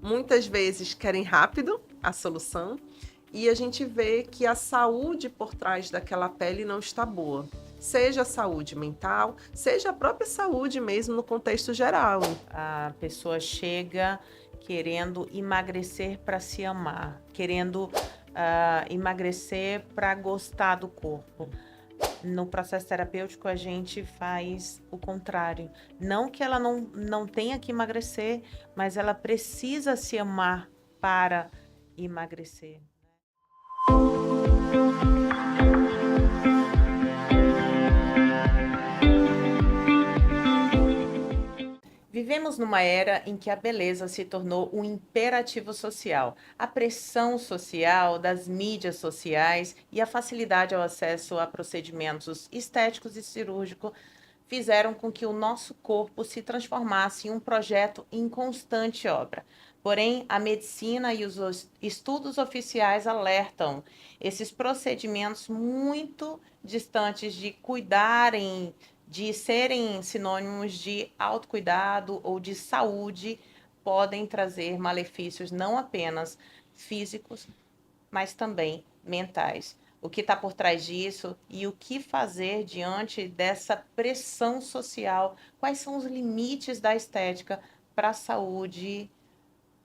muitas vezes querem rápido a solução e a gente vê que a saúde por trás daquela pele não está boa. Seja a saúde mental, seja a própria saúde mesmo no contexto geral. A pessoa chega querendo emagrecer para se amar, querendo emagrecer para gostar do corpo. No processo terapêutico, a gente faz o contrário. Não que ela não tenha que emagrecer, mas ela precisa se amar para emagrecer. Vivemos numa era em que a beleza se tornou um imperativo social. A pressão social das mídias sociais e a facilidade ao acesso a procedimentos estéticos e cirúrgicos fizeram com que o nosso corpo se transformasse em um projeto em constante obra. Porém, a medicina e os estudos oficiais alertam esses procedimentos muito distantes de cuidarem, de serem sinônimos de autocuidado ou de saúde, podem trazer malefícios não apenas físicos, mas também mentais. O que está por trás disso e o que fazer diante dessa pressão social? Quais são os limites da estética para a saúde?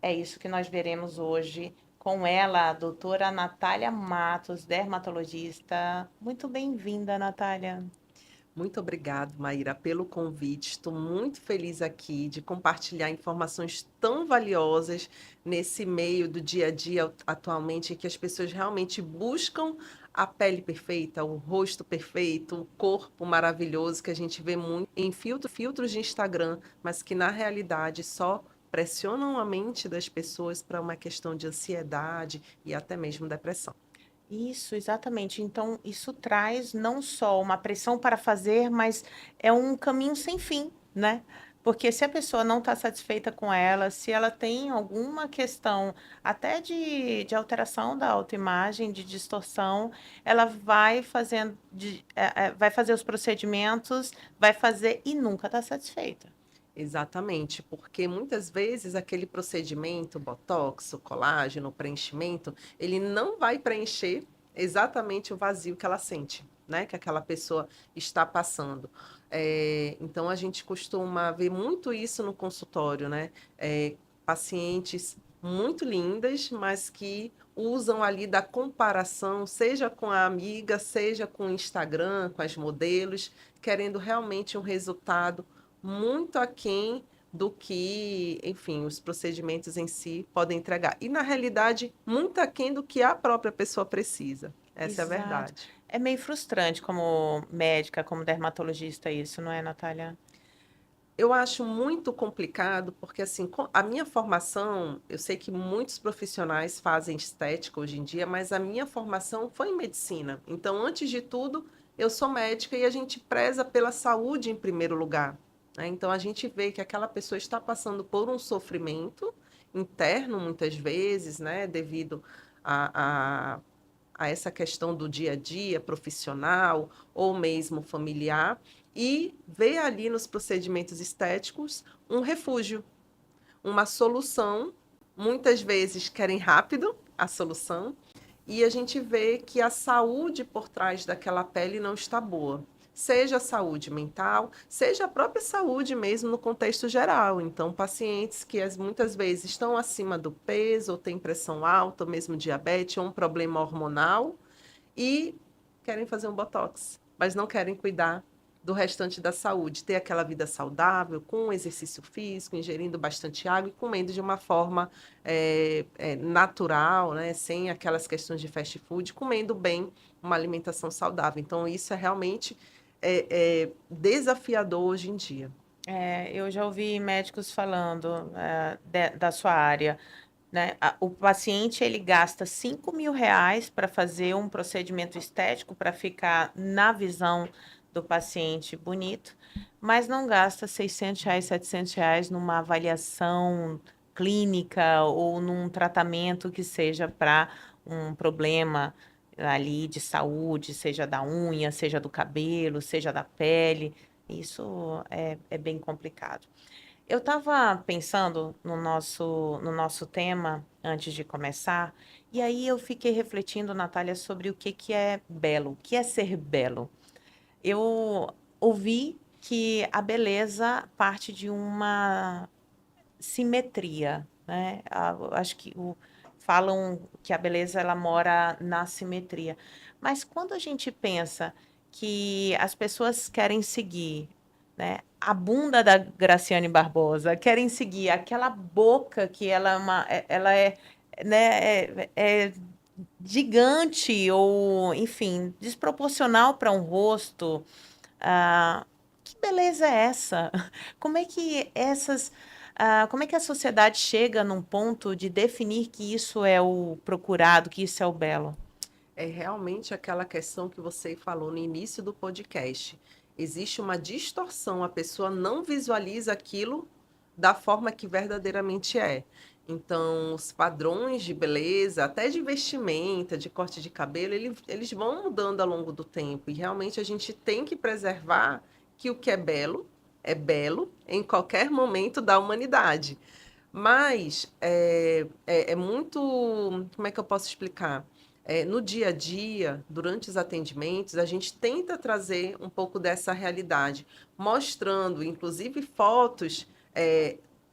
É isso que nós veremos hoje com ela, a doutora Natália Matos, dermatologista. Muito bem-vinda, Natália. Muito obrigado, Maíra, pelo convite. Estou muito feliz aqui de compartilhar informações tão valiosas nesse meio do dia a dia atualmente, em que as pessoas realmente buscam a pele perfeita, o rosto perfeito, o corpo maravilhoso que a gente vê muito em filtros de Instagram, mas que na realidade só pressionam a mente das pessoas para uma questão de ansiedade e até mesmo depressão. Isso, exatamente. Então, isso traz não só uma pressão para fazer, mas é um caminho sem fim, né? Porque se a pessoa não está satisfeita com ela, se ela tem alguma questão até de alteração da autoimagem, de distorção, ela vai fazendo, vai fazer os procedimentos, vai fazer e nunca está satisfeita. Exatamente, porque muitas vezes aquele procedimento, botox, o colágeno, o preenchimento, ele não vai preencher exatamente o vazio que ela sente, né? Que aquela pessoa está passando. Então a gente costuma ver muito isso no consultório, né? Pacientes muito lindas, mas que usam ali da comparação, seja com a amiga, seja com o Instagram, com as modelos, querendo realmente um resultado muito aquém do que, enfim, os procedimentos em si podem entregar. E, na realidade, muito aquém do que a própria pessoa precisa. Essa é a Exato. verdade. É meio frustrante como médica, como dermatologista isso, não é, Natália? Eu acho muito complicado, porque assim, a minha formação, eu sei que muitos profissionais fazem estética hoje em dia, mas a minha formação foi em medicina. Então, antes de tudo, eu sou médica e a gente preza pela saúde em primeiro lugar, né? Então, a gente vê que aquela pessoa está passando por um sofrimento interno, muitas vezes, né, devido a, a essa questão do dia a dia profissional ou mesmo familiar, e vê ali nos procedimentos estéticos um refúgio, uma solução. Muitas vezes querem rápido a solução, e a gente vê que a saúde por trás daquela pele não está boa. Seja a saúde mental, seja a própria saúde mesmo no contexto geral. Então, pacientes que muitas vezes estão acima do peso, ou têm pressão alta, ou mesmo diabetes, ou um problema hormonal, e querem fazer um botox, mas não querem cuidar do restante da saúde, ter aquela vida saudável, com exercício físico, ingerindo bastante água e comendo de uma forma natural, né? Sem aquelas questões de fast food, comendo bem, uma alimentação saudável. Então, isso é realmente desafiador hoje em dia. Eu já ouvi médicos falando da sua área, né? O paciente ele gasta R$ 5.000 para fazer um procedimento estético para ficar na visão do paciente bonito, mas não gasta R$ 600, R$ 700 numa avaliação clínica ou num tratamento que seja para um problema ali de saúde, seja da unha, seja do cabelo, seja da pele. Isso é bem complicado. Eu estava pensando no nosso tema antes de começar, e aí eu fiquei refletindo, Natália, sobre o que é belo, o que é ser belo. Eu ouvi que a beleza parte de uma simetria, né? Acho que falam que a beleza ela mora na simetria. Mas quando a gente pensa que as pessoas querem seguir, né, a bunda da Graciane Barbosa, querem seguir aquela boca que ela ela é, né, é gigante ou, enfim, desproporcional para um rosto. Ah, que beleza é essa? Como é que como é que a sociedade chega num ponto de definir que isso é o procurado, que isso é o belo? É realmente aquela questão que você falou no início do podcast. Existe uma distorção, a pessoa não visualiza aquilo da forma que verdadeiramente é. Então, os padrões de beleza, até de vestimenta, de corte de cabelo, eles vão mudando ao longo do tempo. E realmente a gente tem que preservar que o que é belo em qualquer momento da humanidade. Mas é muito. Como é que eu posso explicar? No dia a dia, durante os atendimentos, a gente tenta trazer um pouco dessa realidade, mostrando, inclusive, fotos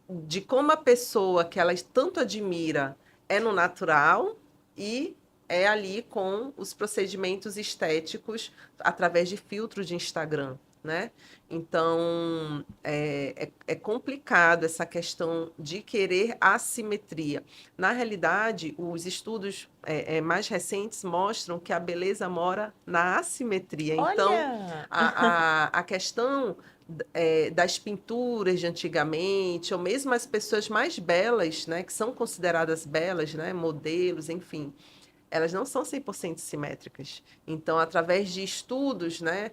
de como a pessoa que ela tanto admira é no natural e é ali com os procedimentos estéticos através de filtros de Instagram, né? Então, é complicado essa questão de querer assimetria. Na realidade, os estudos mais recentes mostram que a beleza mora na assimetria. Então, Olha! a questão das pinturas de antigamente, ou mesmo as pessoas mais belas, né, que são consideradas belas, né, modelos, enfim, elas não são 100% simétricas. Então, através de estudos, né,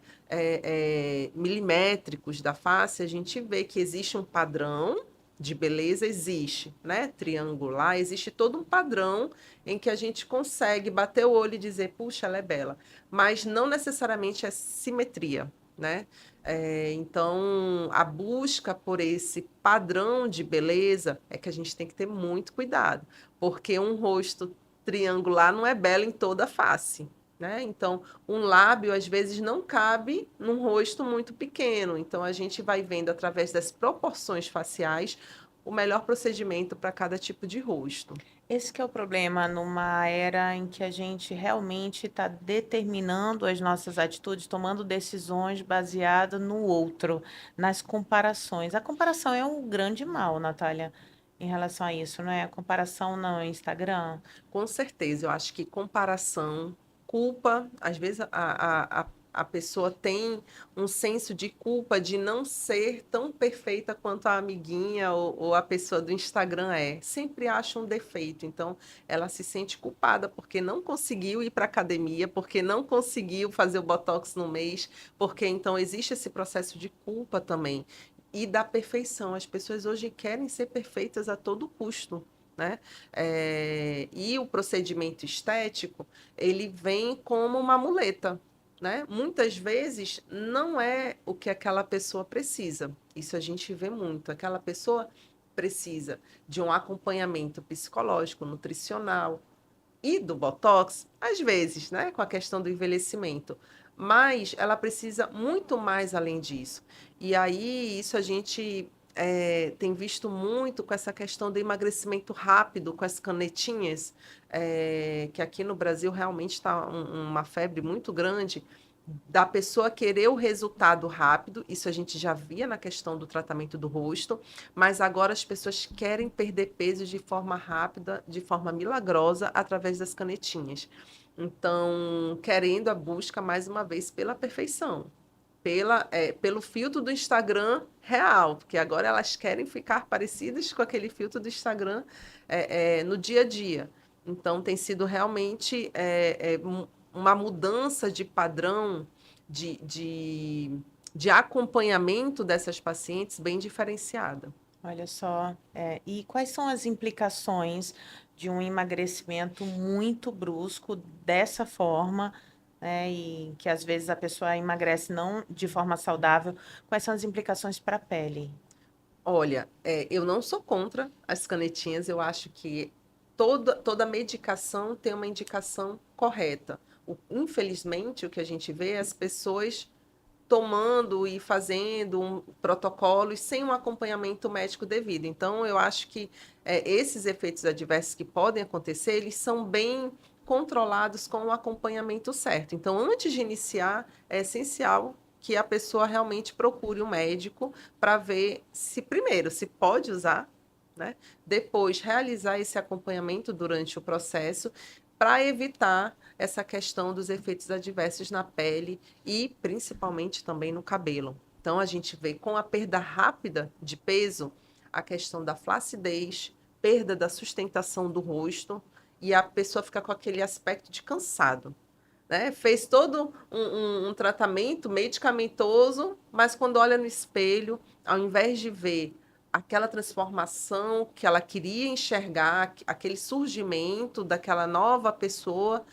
milimétricos da face, a gente vê que existe um padrão de beleza, existe, né? Triangular, existe todo um padrão em que a gente consegue bater o olho e dizer, puxa, ela é bela. Mas não necessariamente é simetria, né? Então, a busca por esse padrão de beleza é que a gente tem que ter muito cuidado, porque um rosto triangular não é belo em toda a face, né? Então, um lábio às vezes não cabe num rosto muito pequeno. Então, a gente vai vendo através das proporções faciais o melhor procedimento para cada tipo de rosto. Esse que é o problema numa era em que a gente realmente está determinando as nossas atitudes, tomando decisões baseadas no outro, nas comparações. A comparação é um grande mal, Natália, em relação a isso, não é? A comparação no Instagram. Com certeza, eu acho que comparação, culpa, às vezes a pessoa tem um senso de culpa de não ser tão perfeita quanto a amiguinha ou a pessoa do Instagram é. Sempre acha um defeito, então ela se sente culpada porque não conseguiu ir para academia, porque não conseguiu fazer o botox no mês, porque então existe esse processo de culpa também. E da perfeição. As pessoas hoje querem ser perfeitas a todo custo, né? E o procedimento estético, ele vem como uma muleta, né? Muitas vezes não é o que aquela pessoa precisa. Isso a gente vê muito. Aquela pessoa precisa de um acompanhamento psicológico, nutricional e do botox, às vezes, né? Com a questão do envelhecimento. Mas ela precisa muito mais além disso. E aí, isso a gente tem visto muito com essa questão do emagrecimento rápido, com as canetinhas, que aqui no Brasil realmente está uma febre muito grande, da pessoa querer o resultado rápido, isso a gente já via na questão do tratamento do rosto, mas agora as pessoas querem perder peso de forma rápida, de forma milagrosa, através das canetinhas. Então, querendo a busca, mais uma vez, pela perfeição pelo filtro do Instagram real, porque agora elas querem ficar parecidas com aquele filtro do Instagram no dia a dia. Então, tem sido realmente uma mudança de padrão de, de, de acompanhamento dessas pacientes bem diferenciada. Olha só, e quais são as implicações de um emagrecimento muito brusco dessa forma, né, e que às vezes a pessoa emagrece não de forma saudável, quais são as implicações para a pele? Olha, eu não sou contra as canetinhas, eu acho que toda medicação tem uma indicação correta. Infelizmente, o que a gente vê é as pessoas tomando e fazendo protocolos sem um acompanhamento médico devido. Então, eu acho que esses efeitos adversos que podem acontecer, eles são bem controlados com o acompanhamento certo. Então, antes de iniciar, é essencial que a pessoa realmente procure um médico para ver se, primeiro, se pode usar, né? Depois, realizar esse acompanhamento durante o processo para evitar essa questão dos efeitos adversos na pele e principalmente também no cabelo. Então, a gente vê com a perda rápida de peso a questão da flacidez, perda da sustentação do rosto e a pessoa fica com aquele aspecto de cansado. Né? Fez todo um tratamento medicamentoso, mas quando olha no espelho, ao invés de ver aquela transformação que ela queria enxergar, aquele surgimento daquela nova pessoa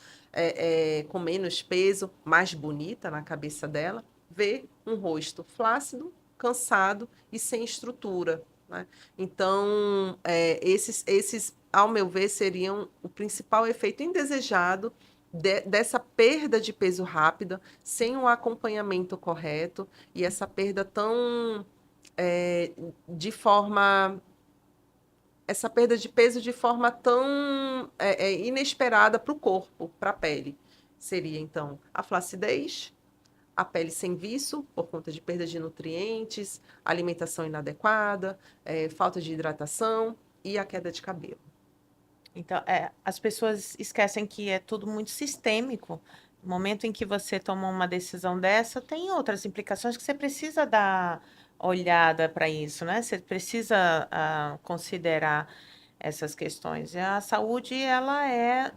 com menos peso, mais bonita na cabeça dela, vê um rosto flácido, cansado e sem estrutura. Né? Então, esses, ao meu ver, seriam o principal efeito indesejado dessa perda de peso rápida, sem um acompanhamento correto, e essa perda tão é, de forma. Essa perda de peso de forma tão inesperada para o corpo, para a pele. Seria, então, a flacidez, a pele sem viço, por conta de perda de nutrientes, alimentação inadequada, falta de hidratação e a queda de cabelo. Então, as pessoas esquecem que é tudo muito sistêmico. No momento em que você toma uma decisão dessa, tem outras implicações que você precisa dar olhada para isso, né? Você precisa considerar essas questões. E a saúde, ela é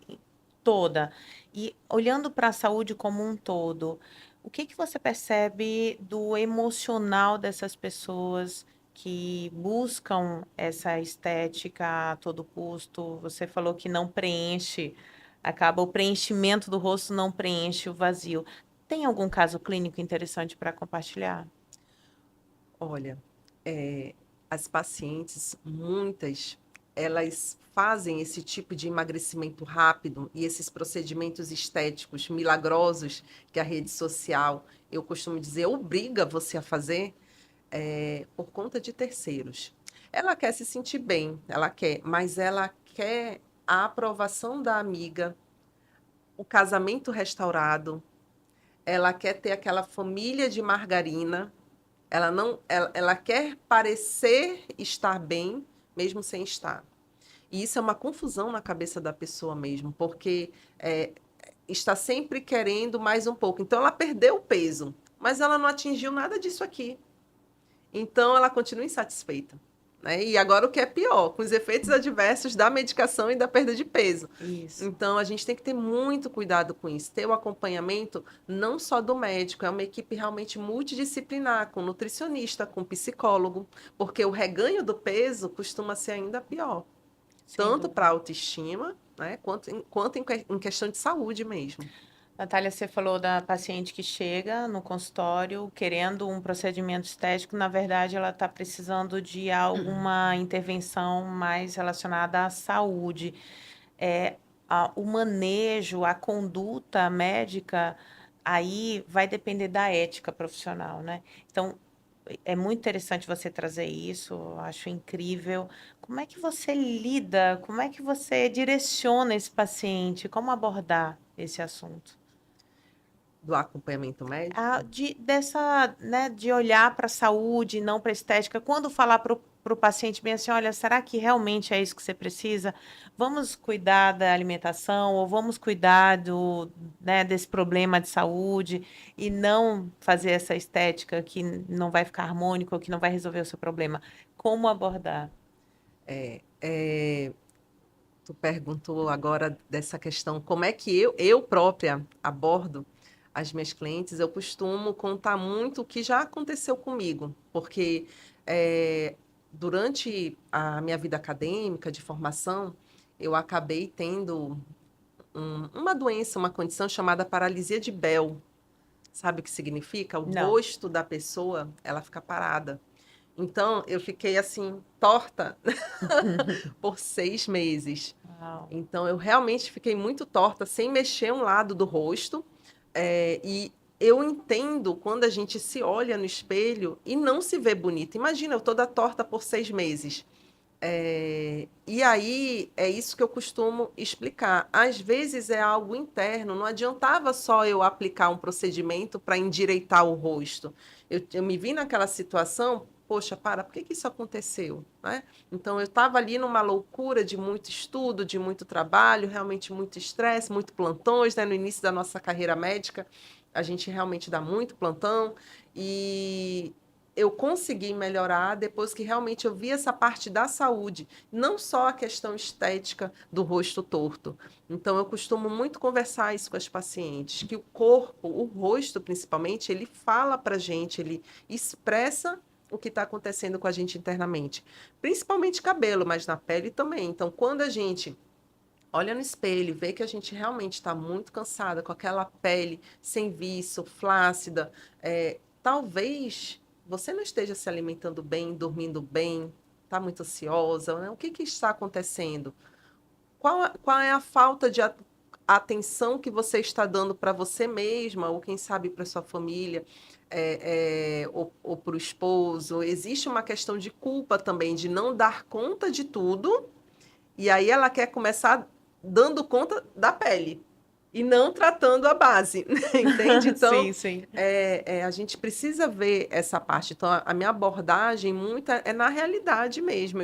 toda. E olhando para a saúde como um todo, o que que você percebe do emocional dessas pessoas que buscam essa estética a todo custo? Você falou que não preenche, acaba o preenchimento do rosto não preenche o vazio. Tem algum caso clínico interessante para compartilhar? Olha, as pacientes, muitas, elas fazem esse tipo de emagrecimento rápido e esses procedimentos estéticos milagrosos que a rede social, eu costumo dizer, obriga você a fazer por conta de terceiros. Ela quer se sentir bem, ela quer, mas ela quer a aprovação da amiga, o casamento restaurado, ela quer ter aquela família de margarina, ela não, ela quer parecer estar bem, mesmo sem estar. E isso é uma confusão na cabeça da pessoa mesmo, porque está sempre querendo mais um pouco. Então, ela perdeu o peso, mas ela não atingiu nada disso aqui. Então, ela continua insatisfeita. Né? E agora o que é pior, com os efeitos adversos da medicação e da perda de peso. Isso. Então, a gente tem que ter muito cuidado com isso, ter o acompanhamento não só do médico, é uma equipe realmente multidisciplinar, com nutricionista, com psicólogo, porque o reganho do peso costuma ser ainda pior, Sem tanto para a dúvida. autoestima, né, quanto em questão de saúde mesmo. Natália, você falou da paciente que chega no consultório querendo um procedimento estético. Na verdade, ela está precisando de alguma intervenção mais relacionada à saúde. O manejo, a conduta médica, aí vai depender da ética profissional, né? Então, é muito interessante você trazer isso, eu acho incrível. Como é que você lida, como é que você direciona esse paciente, como abordar esse assunto? Do acompanhamento médico. Dessa, né, de olhar para a saúde, não para a estética. Quando falar para o paciente bem assim, olha, será que realmente é isso que você precisa? Vamos cuidar da alimentação ou vamos cuidar né, desse problema de saúde e não fazer essa estética que não vai ficar harmônica ou que não vai resolver o seu problema. Como abordar? É, é, Tu perguntou agora dessa questão, como é que eu própria abordo as minhas clientes? Eu costumo contar muito o que já aconteceu comigo, porque durante a minha vida acadêmica, de formação, eu acabei tendo uma doença, uma condição chamada paralisia de Bell. Sabe o que significa? O Não. rosto da pessoa, ela fica parada. Então, eu fiquei assim, torta por 6 meses. Uau. Então, eu realmente fiquei muito torta, sem mexer um lado do rosto. E eu entendo quando a gente se olha no espelho e não se vê bonita. Imagina, eu toda torta por 6 meses. E aí é isso que eu costumo explicar. Às vezes é algo interno, não adiantava só eu aplicar um procedimento para endireitar o rosto. Eu me vi naquela situação, poxa, por que que isso aconteceu? Né? Então eu estava ali numa loucura de muito estudo, de muito trabalho, realmente muito estresse, muito plantões, né? No início da nossa carreira médica, a gente realmente dá muito plantão e eu consegui melhorar depois que realmente eu vi essa parte da saúde, não só a questão estética do rosto torto. Então, eu costumo muito conversar isso com as pacientes, que o corpo, o rosto principalmente, ele fala para a gente, ele expressa o que está acontecendo com a gente internamente. Principalmente cabelo, mas na pele também. Então, quando a gente olha no espelho, vê que a gente realmente está muito cansada, com aquela pele sem viço, flácida, talvez você não esteja se alimentando bem, dormindo bem, está muito ansiosa, né? O que que está acontecendo? Qual é a falta de atenção que você está dando para você mesma, ou quem sabe para sua família, ou para o esposo? Existe uma questão de culpa também, de não dar conta de tudo e aí ela quer começar dando conta da pele e não tratando a base, entende? Então, Sim, sim. a gente precisa ver essa parte. Então, a minha abordagem muita é na realidade mesmo.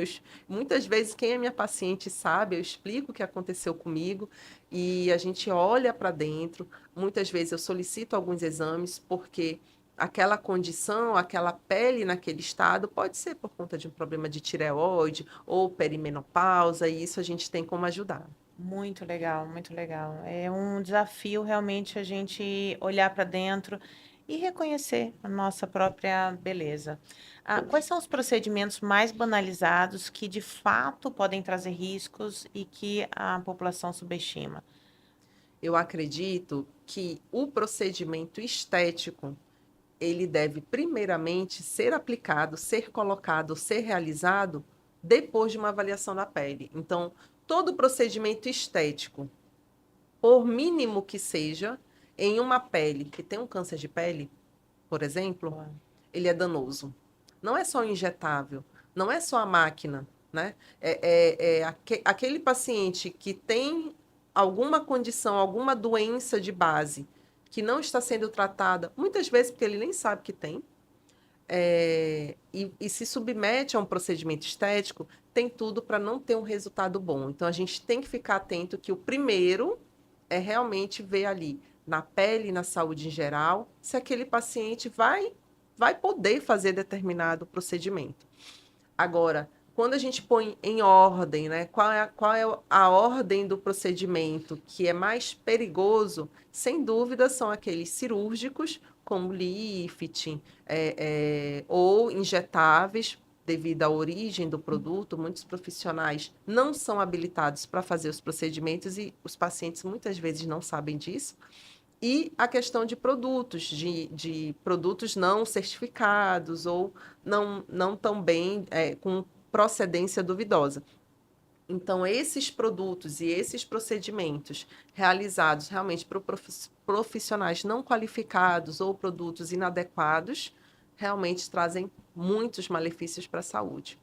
Muitas vezes, quem é minha paciente sabe, eu explico o que aconteceu comigo e a gente olha para dentro. Muitas vezes eu solicito alguns exames porque aquela condição, aquela pele naquele estado, pode ser por conta de um problema de tireoide ou perimenopausa, e isso a gente tem como ajudar. Muito legal, muito legal. É um desafio realmente a gente olhar para dentro e reconhecer a nossa própria beleza. Ah, quais são os procedimentos mais banalizados que de fato podem trazer riscos e que a população subestima? Eu acredito que o procedimento estético, ele deve primeiramente ser aplicado, ser colocado, ser realizado depois de uma avaliação da pele. Então, todo procedimento estético, por mínimo que seja, em uma pele que tem um câncer de pele, por exemplo, Boa. ele é danoso. Não é só o injetável, não é só a máquina, né? Aquele paciente que tem alguma condição, alguma doença de base que não está sendo tratada, muitas vezes porque ele nem sabe que tem, e se submete a um procedimento estético, tem tudo para não ter um resultado bom. Então, a gente tem que ficar atento que o primeiro é realmente ver ali, na pele, na saúde em geral, se aquele paciente vai poder fazer determinado procedimento. Agora, quando a gente põe em ordem, né, qual é a ordem do procedimento que é mais perigoso, sem dúvida são aqueles cirúrgicos, como lifting, ou injetáveis, devido à origem do produto. Muitos profissionais não são habilitados para fazer os procedimentos e os pacientes muitas vezes não sabem disso. E a questão de produtos, de produtos não certificados ou não tão bem, com procedência duvidosa. Então, esses produtos e esses procedimentos realizados realmente por profissionais não qualificados ou produtos inadequados, realmente trazem muitos malefícios para a saúde.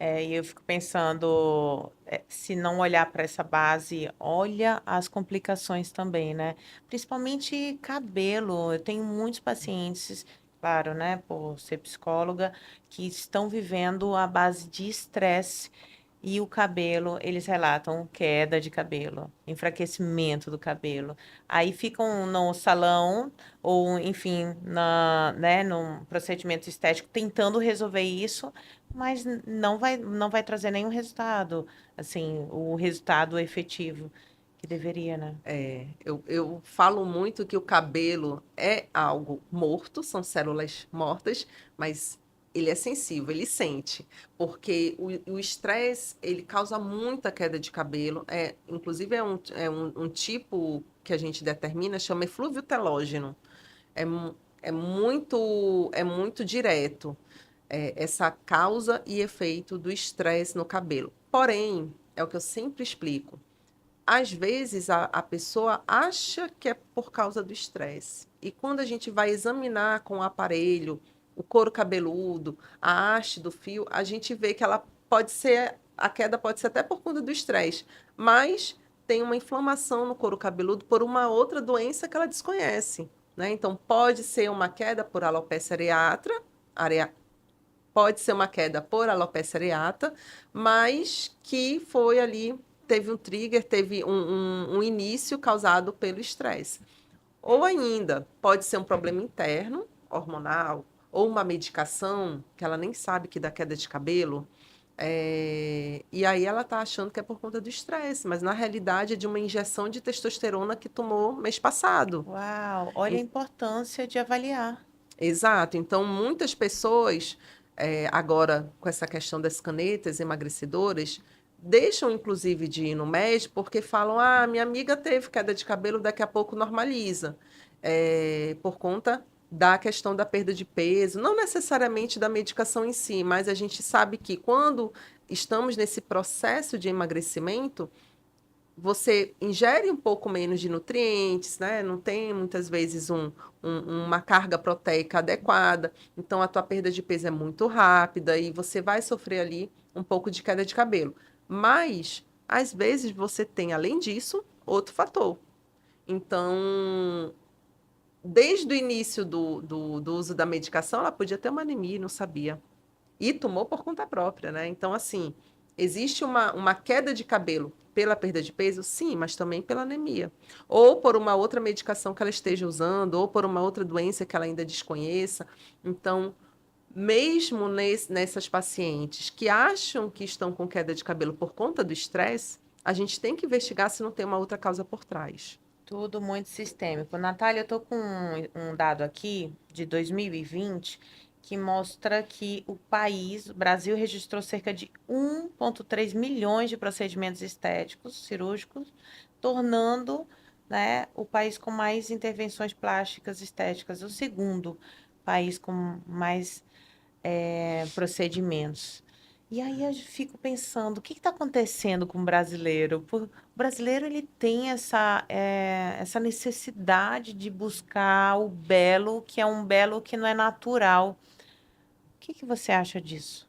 E eu fico pensando, se não olhar para essa base, olha as complicações também, né? Principalmente cabelo. Eu tenho muitos pacientes, claro, né, por ser psicóloga, que estão vivendo à base de estresse e o cabelo, eles relatam queda de cabelo, enfraquecimento do cabelo. Aí ficam no salão ou, enfim, né, num procedimento estético tentando resolver isso, mas não vai trazer nenhum resultado, assim, o resultado efetivo que deveria, né? Eu falo muito que o cabelo é algo morto, são células mortas, mas ele é sensível, ele sente, porque o estresse, ele causa muita queda de cabelo, inclusive é um tipo que a gente determina, chama eflúvio telógeno, é muito direto. essa causa e efeito do estresse no cabelo. Porém, é o que eu sempre explico. Às vezes a pessoa acha que é por causa do estresse. E quando a gente vai examinar com o aparelho, o couro cabeludo, a haste do fio, a gente vê que ela pode ser, a queda pode ser até por conta do estresse, mas tem uma inflamação no couro cabeludo por uma outra doença que ela desconhece, né? Então pode ser uma queda por alopecia areata, pode ser uma queda por alopecia areata, mas que foi ali, teve um trigger, teve um início causado pelo estresse. Ou ainda, pode ser um problema interno, hormonal, ou uma medicação que ela nem sabe que dá queda de cabelo. E aí ela está achando que é por conta do estresse, mas na realidade é de uma injeção de testosterona que tomou mês passado. Uau, olha a importância de avaliar. Exato. Então, muitas pessoas, agora com essa questão das canetas emagrecedoras, deixam inclusive de ir no médico porque falam: ah, minha amiga teve queda de cabelo, daqui a pouco normaliza. Por conta da questão da perda de peso, não necessariamente da medicação em si, mas a gente sabe que quando estamos nesse processo de emagrecimento, você ingere um pouco menos de nutrientes, né? Não tem muitas vezes uma carga proteica adequada, então a tua perda de peso é muito rápida e você vai sofrer ali um pouco de queda de cabelo. Mas, às vezes, você tem, além disso, outro fator. Então, desde o início do uso da medicação, ela podia ter uma anemia e não sabia. E tomou por conta própria, né? Então, assim, existe uma queda de cabelo pela perda de peso? Sim, mas também pela anemia. Ou por uma outra medicação que ela esteja usando, ou por uma outra doença que ela ainda desconheça. Então, mesmo nessas pacientes que acham que estão com queda de cabelo por conta do estresse, a gente tem que investigar se não tem uma outra causa por trás. Tudo muito sistêmico. Natália, eu estou com um dado aqui de 2020 que mostra que o Brasil, registrou cerca de 1,3 milhões de procedimentos estéticos, cirúrgicos, tornando, né, o país com mais intervenções plásticas estéticas, o segundo país com mais procedimentos. E aí eu fico pensando, o que está acontecendo com o brasileiro? O brasileiro ele tem essa necessidade de buscar o belo, que é um belo que não é natural. O que você acha disso?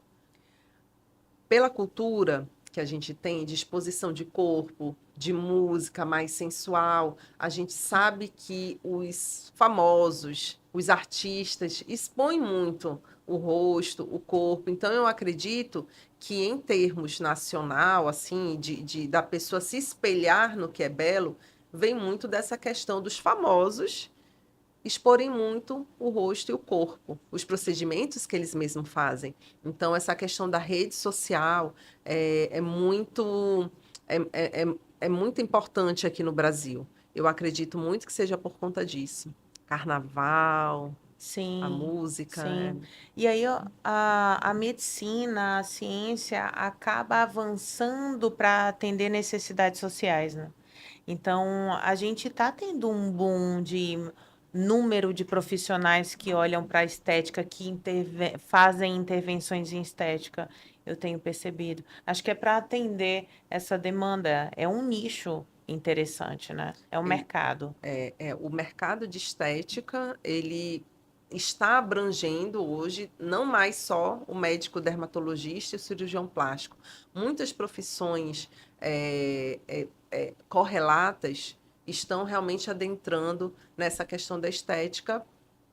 Pela cultura que a gente tem de exposição de corpo, de música mais sensual, a gente sabe que os famosos, os artistas, expõem muito o rosto, o corpo. Então, eu acredito que, em termos nacional, assim, da pessoa se espelhar no que é belo, vem muito dessa questão dos famosos exporem muito o rosto e o corpo, os procedimentos que eles mesmos fazem. Então, essa questão da rede social é muito importante aqui no Brasil. Eu acredito muito que seja por conta disso. Carnaval, a Sim, música. sim. E aí ó, a medicina, a ciência acaba avançando para atender necessidades sociais, né? Então, a gente está tendo um boom de número de profissionais que olham para a estética, que fazem intervenções em estética, eu tenho percebido. Acho que é para atender essa demanda. É um nicho interessante, né? É um mercado. O mercado de estética, ele está abrangendo hoje não mais só o médico dermatologista e o cirurgião plástico. Muitas profissões correlatas estão realmente adentrando nessa questão da estética,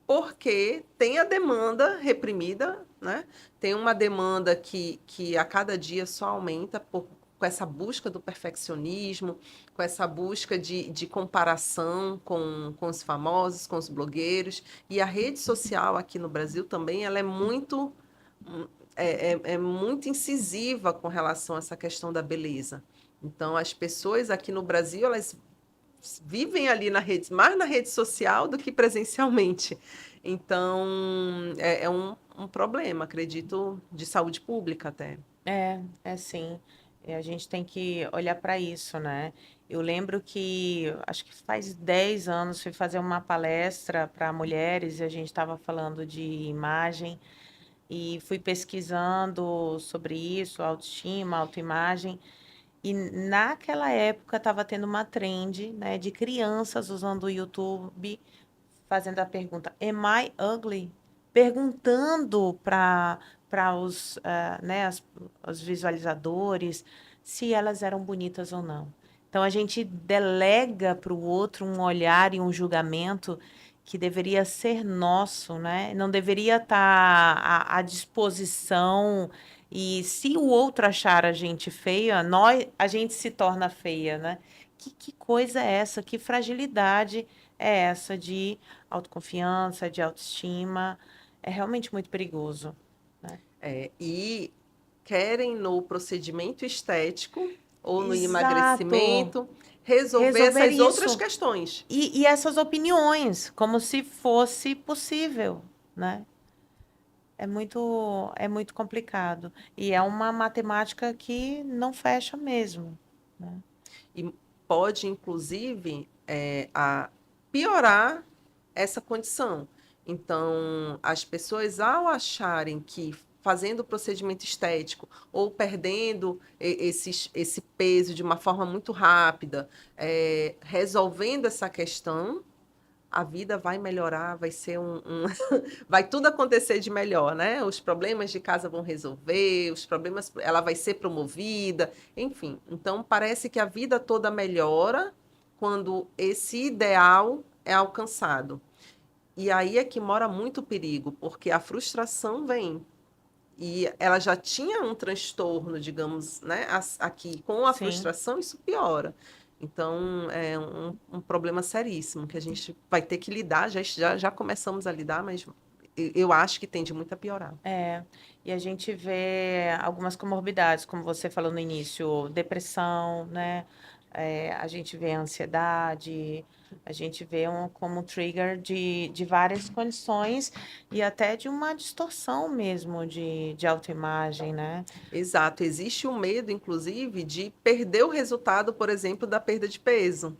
porque tem a demanda reprimida, né? Tem uma demanda que a cada dia só aumenta com essa busca do perfeccionismo, com essa busca de comparação com os famosos, com os blogueiros. E a rede social aqui no Brasil também ela é muito incisiva com relação a essa questão da beleza. Então, as pessoas aqui no Brasil, elas vivem ali na rede, mais na rede social do que presencialmente. Então, é um problema, acredito, de saúde pública até. É sim. A gente tem que olhar para isso, né? Eu lembro que, acho que faz 10 anos, fui fazer uma palestra para mulheres e a gente estava falando de imagem. e fui pesquisando sobre isso, autoestima, autoimagem. E naquela época estava tendo uma trend, né, de crianças usando o YouTube, fazendo a pergunta, Am I ugly? Perguntando para né, os visualizadores se elas eram bonitas ou não. Então a gente delega para o outro um olhar e um julgamento que deveria ser nosso, né? Não deveria estar à disposição. E se o outro achar a gente feia, a gente se torna feia, né? Que coisa é essa? Que fragilidade é essa de autoconfiança, de autoestima? É realmente muito perigoso, né? E querem no procedimento estético ou no Exato. emagrecimento resolver Resolver essas outras isso. questões. E essas opiniões, como se fosse possível, né? É muito complicado. E é uma matemática que não fecha mesmo, né? E pode, inclusive, piorar essa condição. Então, as pessoas, ao acharem que fazendo o procedimento estético ou perdendo esse peso de uma forma muito rápida, resolvendo essa questão, a vida vai melhorar, vai ser vai tudo acontecer de melhor, né? Os problemas de casa vão resolver, os problemas, ela vai ser promovida, enfim. Então parece que a vida toda melhora quando esse ideal é alcançado. E aí é que mora muito o perigo, porque a frustração vem. E ela já tinha um transtorno, digamos, né? Aqui, com a Sim. frustração, isso piora. Então, é um problema seríssimo que a gente vai ter que lidar. Já começamos a lidar, mas eu acho que tende muito a piorar. É, e a gente vê algumas comorbidades, como você falou no início, depressão, né? A gente vê ansiedade, a gente vê como trigger de várias condições e até de uma distorção mesmo de autoimagem, né? Exato. Existe o medo, inclusive, de perder o resultado, por exemplo, da perda de peso.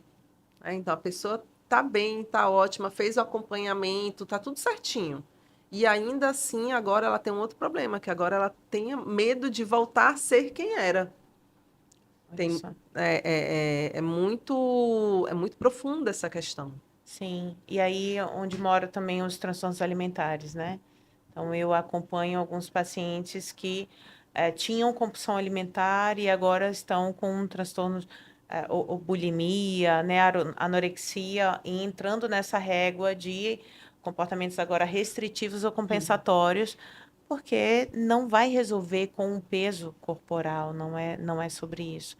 Então, a pessoa tá bem, tá ótima, fez o acompanhamento, tá tudo certinho. E ainda assim, agora ela tem um outro problema, que agora ela tem medo de voltar a ser quem era. Olha Tem, só. é muito profunda essa questão. Sim, e aí onde mora também os transtornos alimentares, né? Então, eu acompanho alguns pacientes que tinham compulsão alimentar e agora estão com transtornos, ou bulimia, né, anorexia, e entrando nessa régua de comportamentos agora restritivos ou compensatórios, porque não vai resolver com um peso corporal, não é sobre isso.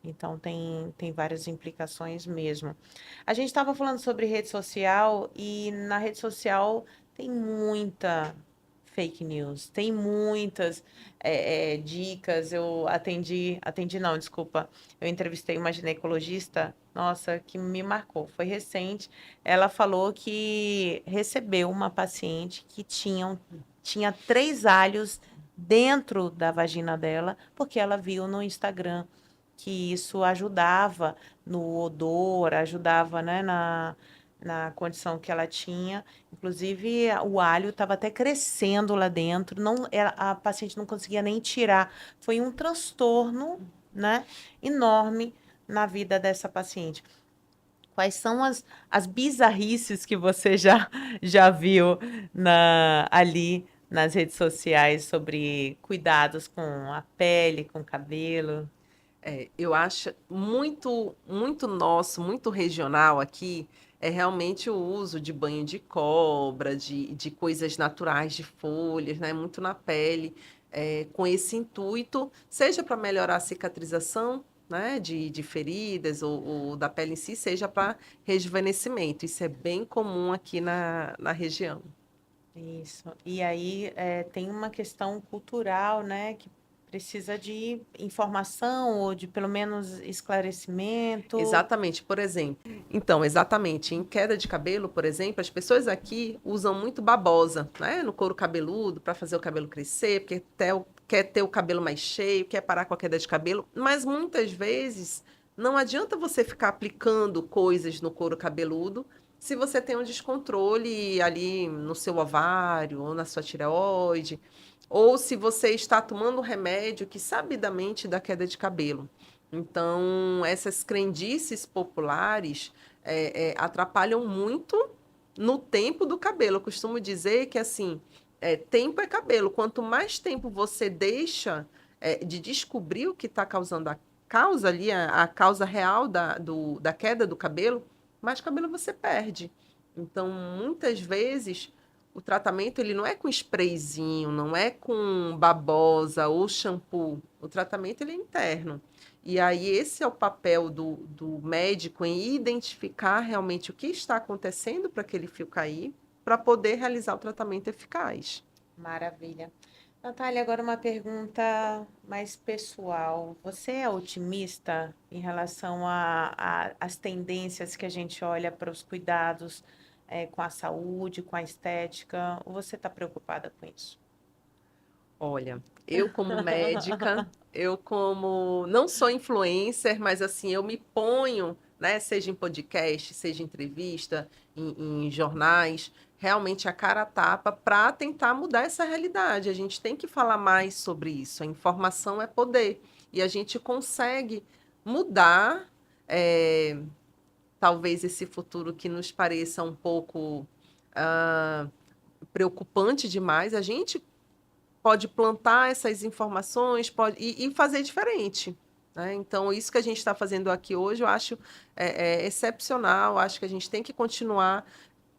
Então, tem várias implicações mesmo. A gente estava falando sobre rede social e na rede social tem muita fake news, tem muitas dicas. Eu atendi não, desculpa. Eu entrevistei uma ginecologista, nossa, que me marcou. Foi recente. Ela falou que recebeu uma paciente que tinha 3 alhos dentro da vagina dela, porque ela viu no Instagram que isso ajudava no odor, ajudava, né, na condição que ela tinha. Inclusive, o alho estava até crescendo lá dentro, não, a paciente não conseguia nem tirar. Foi um transtorno, né, enorme na vida dessa paciente. Quais são as bizarrices que você já viu ali nas redes sociais sobre cuidados com a pele, com o cabelo? Eu acho muito nosso, muito regional aqui, é realmente o uso de banho de cobra, de coisas naturais, de folhas, né? Muito na pele, com esse intuito, seja para melhorar a cicatrização, né? De feridas ou da pele em si, seja para rejuvenescimento. Isso é bem comum aqui na região. Isso. E aí tem uma questão cultural, né, que precisa de informação ou de pelo menos esclarecimento. Exatamente, por exemplo. Então, exatamente, em queda de cabelo, por exemplo, as pessoas aqui usam muito babosa, né, no couro cabeludo para fazer o cabelo crescer, porque quer ter o cabelo mais cheio, quer parar com a queda de cabelo, mas muitas vezes não adianta você ficar aplicando coisas no couro cabeludo se você tem um descontrole ali no seu ovário ou na sua tireoide. ou se você está tomando um remédio que sabidamente dá queda de cabelo. Então, essas crendices populares atrapalham muito no tempo do cabelo. Eu costumo dizer que, assim, tempo é cabelo. Quanto mais tempo você deixa de descobrir o que está causando a causa ali, a causa real da queda do cabelo, mais cabelo você perde. Então, muitas vezes, o tratamento ele não é com sprayzinho, não é com babosa ou shampoo. O tratamento ele é interno. E aí, esse é o papel do médico em identificar realmente o que está acontecendo para aquele fio cair, para poder realizar o tratamento eficaz. Maravilha. Natália, agora uma pergunta mais pessoal. Você é otimista em relação às tendências que a gente olha para os cuidados com a saúde, com a estética? Ou você está preocupada com isso? Olha, eu como médica, eu como não sou influencer, mas assim, eu me ponho, né, seja em podcast, seja em entrevista, em jornais, realmente a cara a tapa para tentar mudar essa realidade. A gente tem que falar mais sobre isso. A informação é poder. E a gente consegue mudar, eh, talvez esse futuro que nos pareça um pouco ah, preocupante demais. A gente pode plantar essas informações e fazer diferente. Né? Então, isso que a gente está fazendo aqui hoje, eu acho excepcional. Acho que a gente tem que continuar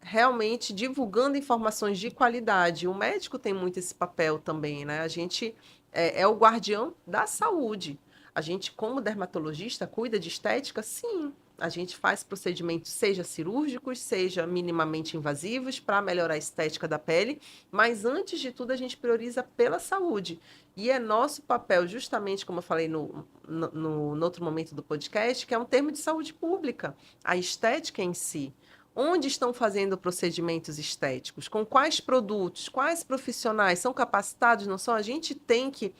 realmente divulgando informações de qualidade. O médico tem muito esse papel também, né? A gente é o guardião da saúde. A gente, como dermatologista, cuida de estética, sim. A gente faz procedimentos, seja cirúrgicos, seja minimamente invasivos, para melhorar a estética da pele, mas antes de tudo, a gente prioriza pela saúde. E é nosso papel, justamente como eu falei no outro momento do podcast, que é um termo de saúde pública, a estética em si. Onde estão fazendo procedimentos estéticos? Com quais produtos? Quais profissionais são capacitados? Não são? A gente tem que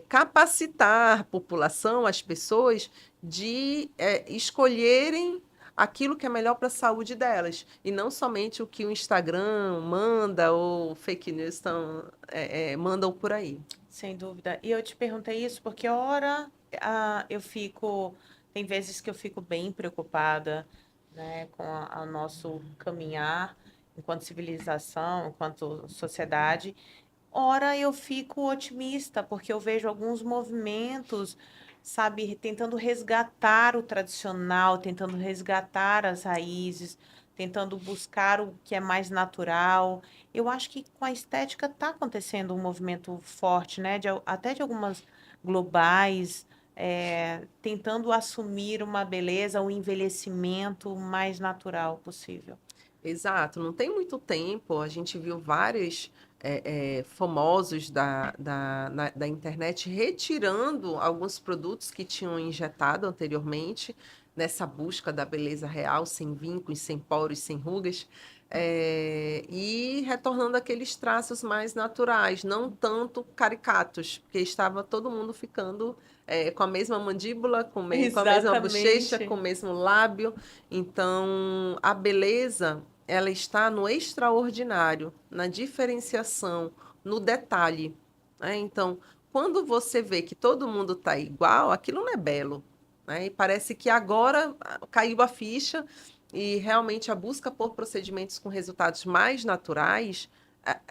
capacitar a população, as pessoas, de escolherem aquilo que é melhor para a saúde delas. E não somente o que o Instagram manda ou fake news mandam por aí. Sem dúvida. E eu te perguntei isso porque, ora, eu fico. Tem vezes que eu fico bem preocupada, né, com o nosso caminhar enquanto civilização, enquanto sociedade. Ora, eu fico otimista, porque eu vejo alguns movimentos, sabe, tentando resgatar o tradicional, tentando resgatar as raízes, tentando buscar o que é mais natural. Eu acho que com a estética está acontecendo um movimento forte, né? Até de algumas globais, tentando assumir uma beleza, um envelhecimento mais natural possível. Exato, não tem muito tempo, a gente viu vários famosos da internet retirando alguns produtos que tinham injetado anteriormente, nessa busca da beleza real, sem vínculos, sem poros, sem rugas, e retornando aqueles traços mais naturais, não tanto caricatos, porque estava todo mundo ficando com a mesma mandíbula, com a mesma bochecha, com Exatamente. o mesmo lábio. Então, a beleza ela está no extraordinário, na diferenciação, no detalhe. Né? Então, quando você vê que todo mundo está igual, aquilo não é belo. Né? E parece que agora caiu a ficha e realmente a busca por procedimentos com resultados mais naturais.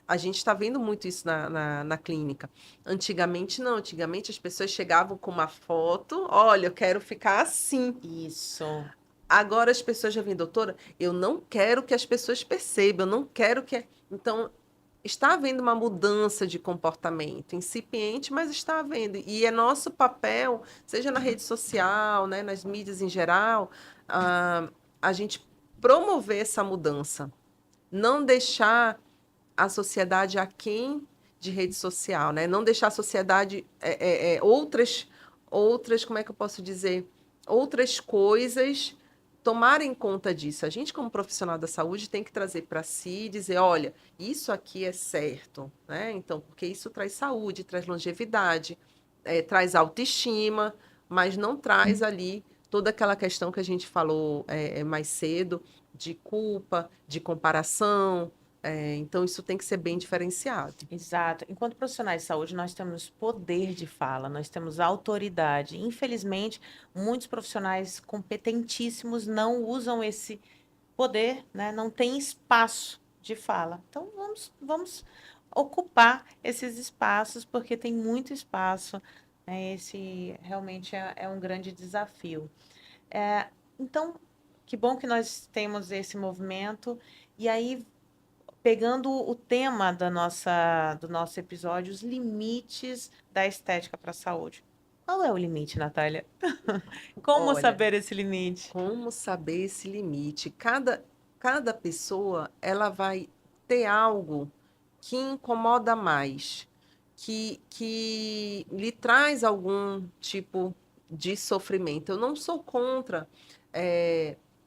A gente está vendo muito isso na clínica. Antigamente, não. Antigamente, as pessoas chegavam com uma foto: olha, eu quero ficar assim. Isso. Agora as pessoas já vêm, doutora, eu não quero que as pessoas percebam, eu não quero que. Então, está havendo uma mudança de comportamento, incipiente, mas está havendo. E é nosso papel, seja na rede social, né, nas mídias em geral, a gente promover essa mudança. Não deixar a sociedade aquém de rede social, né? Não deixar a sociedade outras, como é que eu posso dizer? Outras coisas tomarem conta disso. A gente, como profissional da saúde, tem que trazer para si e dizer, olha, isso aqui é certo, né? Então, porque isso traz saúde, traz longevidade, traz autoestima, mas não traz ali toda aquela questão que a gente falou mais cedo de culpa, de comparação, Então, isso tem que ser bem diferenciado. Exato. Enquanto profissionais de saúde, nós temos poder de fala, nós temos autoridade. Infelizmente, muitos profissionais competentíssimos não usam esse poder, né? Não tem espaço de fala. Então, vamos ocupar esses espaços, porque tem muito espaço, né? Esse realmente é um grande desafio. Então, que bom que nós temos esse movimento. E aí, pegando o tema do nosso episódio, os limites da estética para a saúde. Qual é o limite, Natália? Como Olha, saber esse limite? como saber esse limite? Cada pessoa, ela vai ter algo que incomoda mais, que lhe traz algum tipo de sofrimento. Eu não sou contra,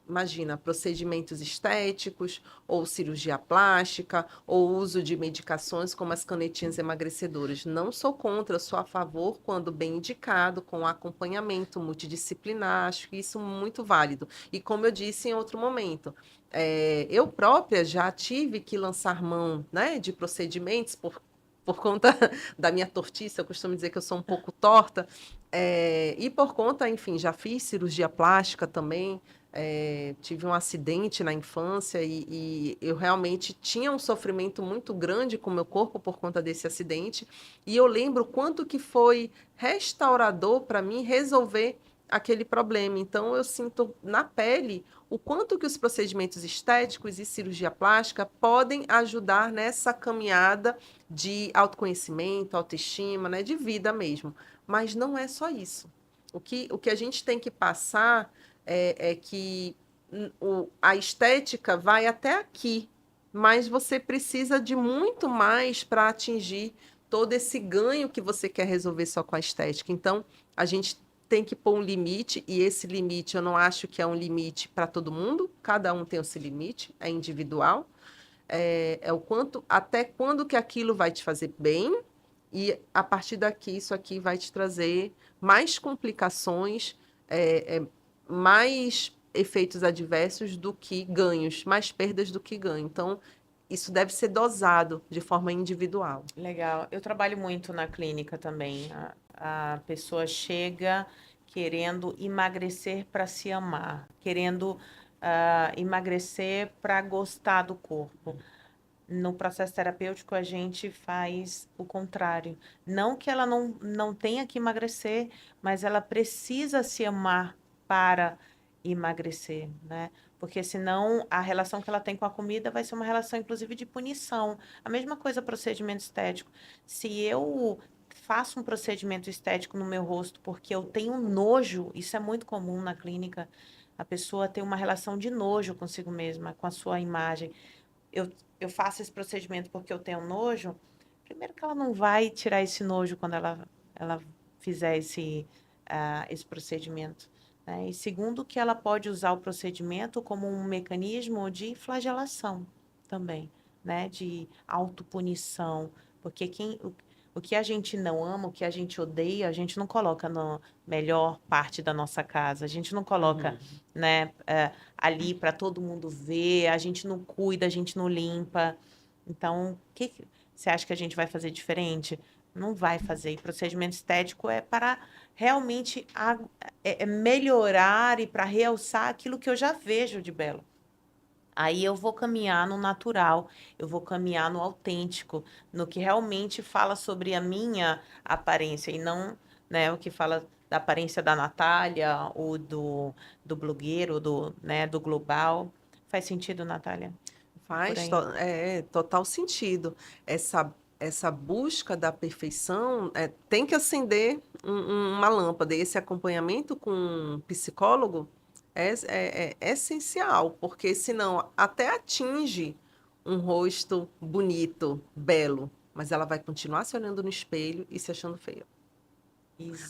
imagina, procedimentos estéticos, ou cirurgia plástica, ou uso de medicações como as canetinhas emagrecedoras. Não sou contra, sou a favor quando bem indicado, com acompanhamento multidisciplinar, acho que isso é muito válido. E como eu disse em outro momento, eu própria já tive que lançar mão, né, de procedimentos por conta da minha tortice, eu costumo dizer que eu sou um pouco torta, e por conta, enfim, já fiz cirurgia plástica também, tive um acidente na infância e eu realmente tinha um sofrimento muito grande com o meu corpo por conta desse acidente, e eu lembro quanto que foi restaurador para mim resolver aquele problema. Então, eu sinto na pele o quanto que os procedimentos estéticos e cirurgia plástica podem ajudar nessa caminhada de autoconhecimento, autoestima, né, de vida mesmo. Mas não é só isso. O que a gente tem que passar é que a estética vai até aqui, mas você precisa de muito mais para atingir todo esse ganho que você quer resolver só com a estética. Então, a gente tem que pôr um limite, e esse limite eu não acho que é um limite para todo mundo, cada um tem o seu limite, é individual. É o quanto, até quando que aquilo vai te fazer bem, e a partir daqui, isso aqui vai te trazer mais complicações, mais efeitos adversos do que ganhos, mais perdas do que ganho. Então, isso deve ser dosado de forma individual. Legal. Eu trabalho muito na clínica também. A pessoa chega querendo emagrecer para se amar, querendo emagrecer para gostar do corpo. No processo terapêutico, a gente faz o contrário. Não que ela não tenha que emagrecer, mas ela precisa se amar para emagrecer, né? Porque senão a relação que ela tem com a comida vai ser uma relação, inclusive, de punição. A mesma coisa procedimento estético. Se eu faço um procedimento estético no meu rosto porque eu tenho nojo, isso é muito comum na clínica, a pessoa tem uma relação de nojo consigo mesma, com a sua imagem. Eu faço esse procedimento porque eu tenho nojo, primeiro que ela não vai tirar esse nojo quando ela fizer esse procedimento, né? E segundo que ela pode usar o procedimento como um mecanismo de flagelação também, né? De autopunição, porque o que a gente não ama, o que a gente odeia, a gente não coloca na melhor parte da nossa casa, a gente não coloca, né, ali para todo mundo ver, a gente não cuida, a gente não limpa. Então, o que você acha que a gente vai fazer diferente? Não vai fazer. E procedimento estético é para realmente melhorar e para realçar aquilo que eu já vejo de belo. Aí eu vou caminhar no natural, eu vou caminhar no autêntico, no que realmente fala sobre a minha aparência e não, né, o que fala da aparência da Natália ou do blogueiro, né, do global. Faz sentido, Natália? Por Faz aí. total sentido. Essa busca da perfeição tem que acender uma lâmpada. E esse acompanhamento com um psicólogo é essencial, porque senão até atinge um rosto bonito, belo, mas ela vai continuar se olhando no espelho e se achando feia.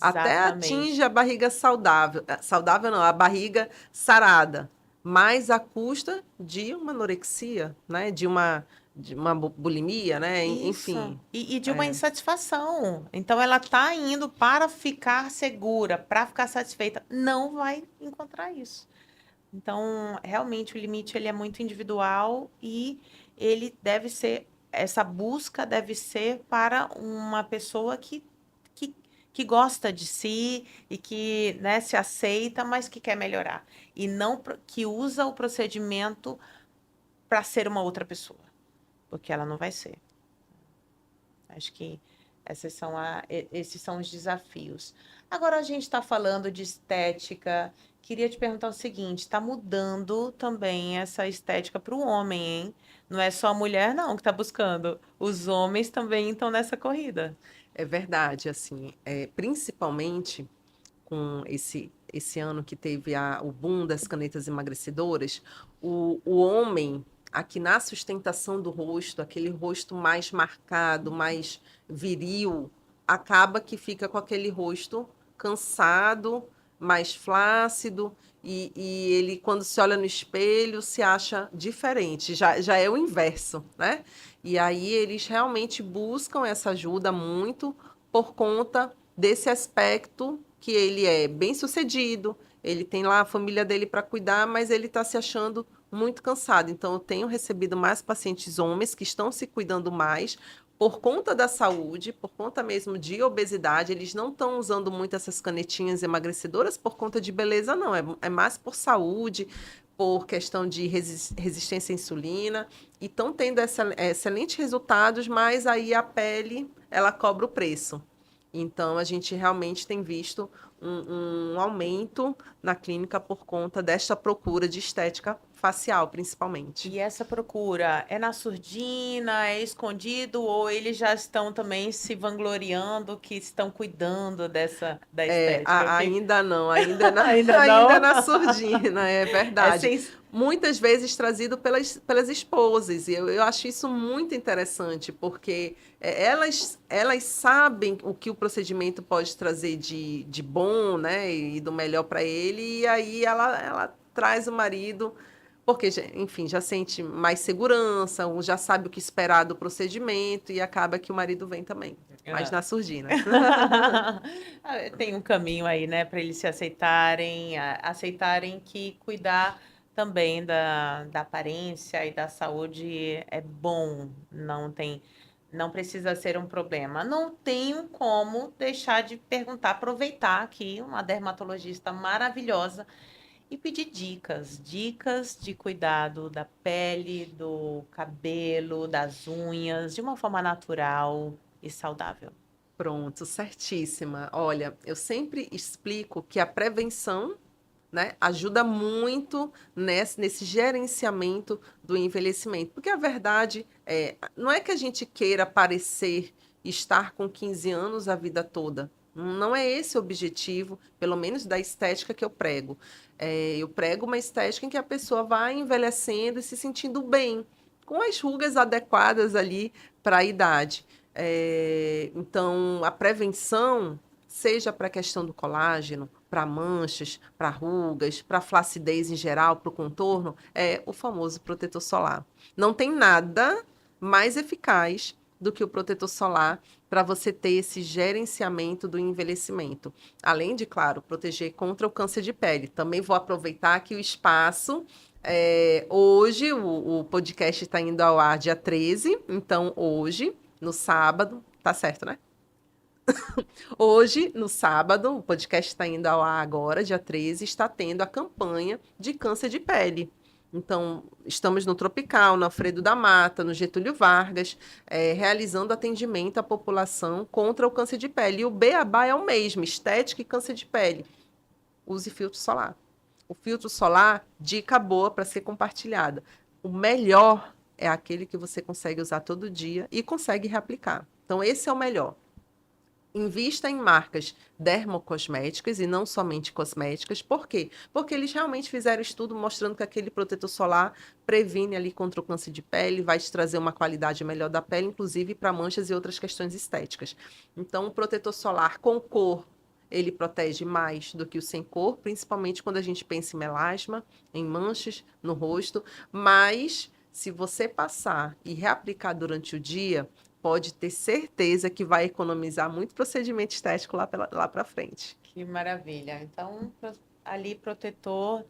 Até atinge Exatamente. a barriga saudável, saudável não, a barriga sarada, mas à custa de uma anorexia, né? De uma bulimia, né? Isso. Enfim. E de uma É. insatisfação. Então, ela está indo para ficar segura, para ficar satisfeita. Não vai encontrar isso. Então, realmente, o limite ele é muito individual e essa busca deve ser para uma pessoa que, que gosta de si e que, né, se aceita, mas que quer melhorar. E não que usa o procedimento para ser uma outra pessoa, porque ela não vai ser. Acho que esses são os desafios. Agora a gente está falando de estética. Queria te perguntar o seguinte: está mudando também essa estética para o homem, hein? Não é só a mulher, não, que está buscando. Os homens também estão nessa corrida. É verdade, assim, principalmente com esse ano que teve o boom das canetas emagrecedoras, o homem, aqui na sustentação do rosto, aquele rosto mais marcado, mais viril, acaba que fica com aquele rosto cansado, mais flácido, e ele, quando se olha no espelho, se acha diferente. Já é o inverso, né? E aí eles realmente buscam essa ajuda muito por conta desse aspecto que ele é bem-sucedido, ele tem lá a família dele para cuidar, mas ele está se achando muito cansado. Então, eu tenho recebido mais pacientes homens que estão se cuidando mais por conta da saúde, por conta mesmo de obesidade. Eles não estão usando muito essas canetinhas emagrecedoras por conta de beleza, não. É mais por saúde, por questão de resistência à insulina, e estão tendo excelentes resultados, mas aí a pele, ela cobra o preço. Então, a gente realmente tem visto um aumento na clínica por conta desta procura de estética facial, principalmente. E essa procura é na surdina, é escondido, ou eles já estão também se vangloriando que estão cuidando da estética? Ainda não, ainda é na, Ainda ainda é não? na surdina, é É verdade. sem... Muitas vezes trazido pelas esposas, e eu acho isso muito interessante, porque elas sabem o que o procedimento pode trazer de bom, né, e do melhor para ele, e aí ela traz o marido, porque, enfim, já sente mais segurança, já sabe o que esperar do procedimento, e acaba que o marido vem também, mas Ah. na surdina. Tem um caminho aí, né, para eles se aceitarem, aceitarem que cuidar também da aparência e da saúde é bom, não precisa ser um problema. Não tenho como deixar de perguntar, aproveitar aqui uma dermatologista maravilhosa e pedir dicas de cuidado da pele, do cabelo, das unhas, de uma forma natural e saudável. Pronto, certíssima. Olha, eu sempre explico que a prevenção, né, ajuda muito nesse gerenciamento do envelhecimento. Porque a verdade não é que a gente queira parecer estar com 15 anos a vida toda. Não é esse o objetivo, pelo menos da estética que eu prego. Eu prego uma estética em que a pessoa vai envelhecendo e se sentindo bem, com as rugas adequadas ali para a idade. Então, a prevenção, seja para a questão do colágeno, para manchas, para rugas, para flacidez em geral, para o contorno, é o famoso protetor solar. Não tem nada mais eficaz do que o protetor solar para você ter esse gerenciamento do envelhecimento. Além de, claro, proteger contra o câncer de pele. Também vou aproveitar aqui o espaço. Hoje, o podcast está indo ao ar dia 13, então hoje, no sábado, tá certo, né? Hoje, no sábado, o podcast está indo ao ar agora, dia 13, está tendo a campanha de câncer de pele. Então, estamos no Tropical, no Alfredo da Mata, no Getúlio Vargas, realizando atendimento à população contra o câncer de pele. E o beabá é o mesmo, estética e câncer de pele. Use filtro solar. O filtro solar, dica boa para ser compartilhada. O melhor é aquele que você consegue usar todo dia e consegue reaplicar. Então, esse é o melhor. Invista em marcas dermocosméticas e não somente cosméticas. Por quê? Porque eles realmente fizeram estudo mostrando que aquele protetor solar previne ali contra o câncer de pele, vai te trazer uma qualidade melhor da pele, inclusive para manchas e outras questões estéticas. Então, o protetor solar com cor, ele protege mais do que o sem cor, principalmente quando a gente pensa em melasma, em manchas no rosto. Mas, se você passar e reaplicar durante o dia, pode ter certeza que vai economizar muito procedimento estético lá para frente. Que maravilha. Então, ali protetor,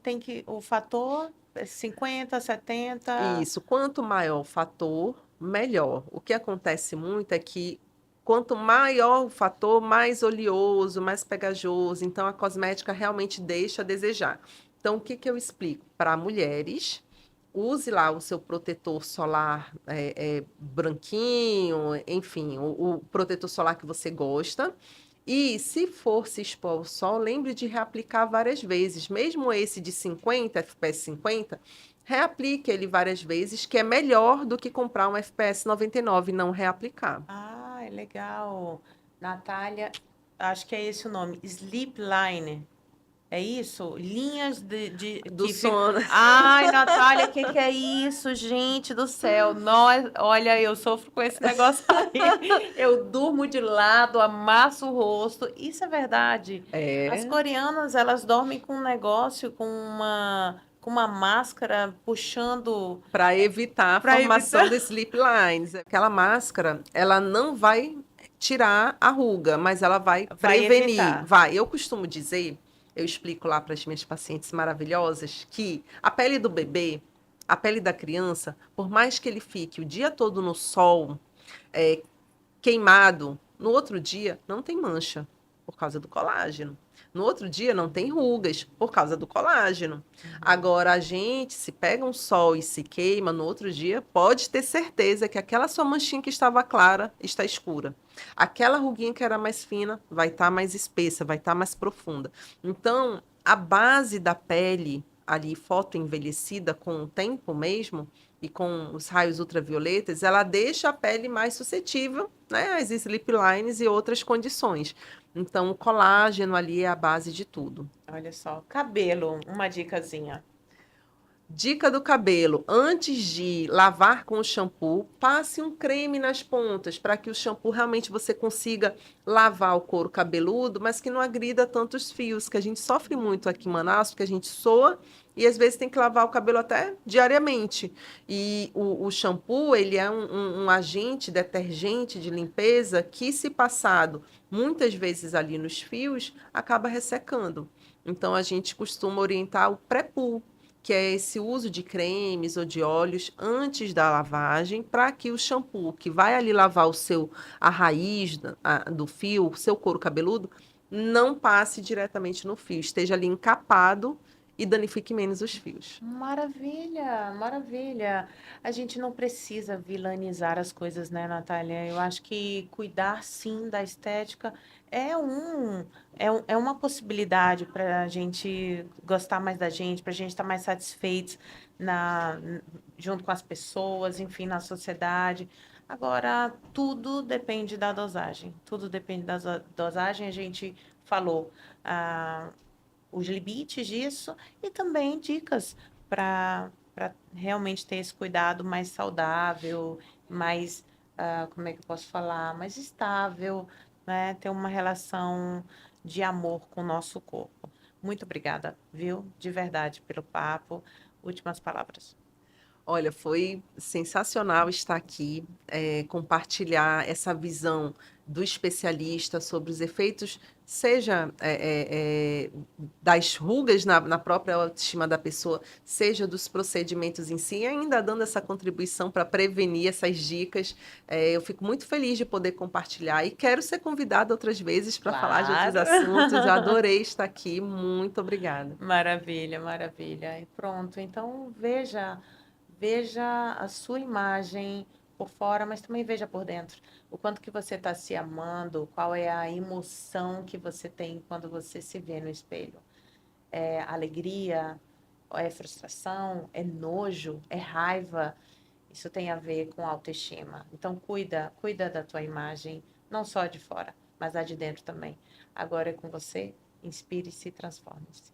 o fator 50, 70? Isso, quanto maior o fator, melhor. O que acontece muito é que quanto maior o fator, mais oleoso, mais pegajoso. Então, a cosmética realmente deixa a desejar. Então, o que que eu explico? Para mulheres, use lá o seu protetor solar branquinho, enfim, o protetor solar que você gosta. E se for se expor ao sol, lembre de reaplicar várias vezes. Mesmo esse de 50, FPS 50, reaplique ele várias vezes, que é melhor do que comprar um FPS 99 e não reaplicar. Ah, é legal. Natália, acho que é esse o nome. Sleep Line. É isso? Linhas Do que ficam. sono. Ai, Natália, o que que é isso, gente do céu? Nós, olha, eu sofro com esse negócio aí. Eu durmo de lado, amasso o rosto. Isso é verdade. As É, coreanas, elas dormem com um negócio, com uma máscara puxando para evitar a para formação de evitar. sleep lines. Aquela máscara, ela não vai tirar a ruga, mas ela vai Vai prevenir. evitar. Vai. Eu costumo dizer, eu explico lá para as minhas pacientes maravilhosas, que a pele do bebê, a pele da criança, por mais que ele fique o dia todo no sol, é, queimado, no outro dia não tem mancha, por causa do colágeno. No outro dia não tem rugas, por causa do colágeno. Uhum. Agora, a gente, se pega um sol e se queima, no outro dia, pode ter certeza que aquela sua manchinha que estava clara está escura. Aquela ruguinha que era mais fina vai estar mais espessa, vai estar mais profunda. Então, a base da pele ali fotoenvelhecida com o tempo mesmo e com os raios ultravioletas, ela deixa a pele mais suscetível, né, às sleep lines e outras condições. Então, o colágeno ali é a base de tudo. Olha só, cabelo, uma dicasinha. Dica do cabelo: antes de lavar com o shampoo, passe um creme nas pontas para que o shampoo realmente você consiga lavar o couro cabeludo, mas que não agrida tantos fios, que a gente sofre muito aqui em Manaus, porque a gente soa e às vezes tem que lavar o cabelo até diariamente. E o shampoo, ele é um agente detergente de limpeza que, se passado muitas vezes ali nos fios, acaba ressecando. Então, a gente costuma orientar o pré-poo, que é esse uso de cremes ou de óleos antes da lavagem, para que o shampoo que vai ali lavar a raiz do fio, o seu couro cabeludo, não passe diretamente no fio, esteja ali encapado e danifique menos os fios. Maravilha, maravilha. A gente não precisa vilanizar as coisas, né, Natália? Eu acho que cuidar sim da estética é é uma possibilidade para a gente gostar mais da gente, para a gente estar mais satisfeitos na, junto com as pessoas, enfim, na sociedade. Agora, tudo depende da dosagem. Tudo depende da dosagem. A gente falou. Os limites disso e também dicas para realmente ter esse cuidado mais saudável, mais, como é que eu posso falar, mais estável, né? Ter uma relação de amor com o nosso corpo. Muito obrigada, viu? De verdade, pelo papo. Últimas palavras. Olha, foi sensacional estar aqui, compartilhar essa visão do especialista sobre os efeitos, seja das rugas na própria autoestima da pessoa, seja dos procedimentos em si, e ainda dando essa contribuição para prevenir essas dicas. Eu fico muito feliz de poder compartilhar e quero ser convidada outras vezes para falar de outros Claro. assuntos. Adorei estar aqui, muito obrigada. Maravilha, maravilha. E pronto. Então, veja a sua imagem por fora, mas também veja por dentro. O quanto que você está se amando, qual é a emoção que você tem quando você se vê no espelho. É alegria, é frustração, é nojo, é raiva. Isso tem a ver com autoestima. Então, cuida da tua imagem, não só de fora, mas a de dentro também. Agora é com você. Inspire-se e transforme-se.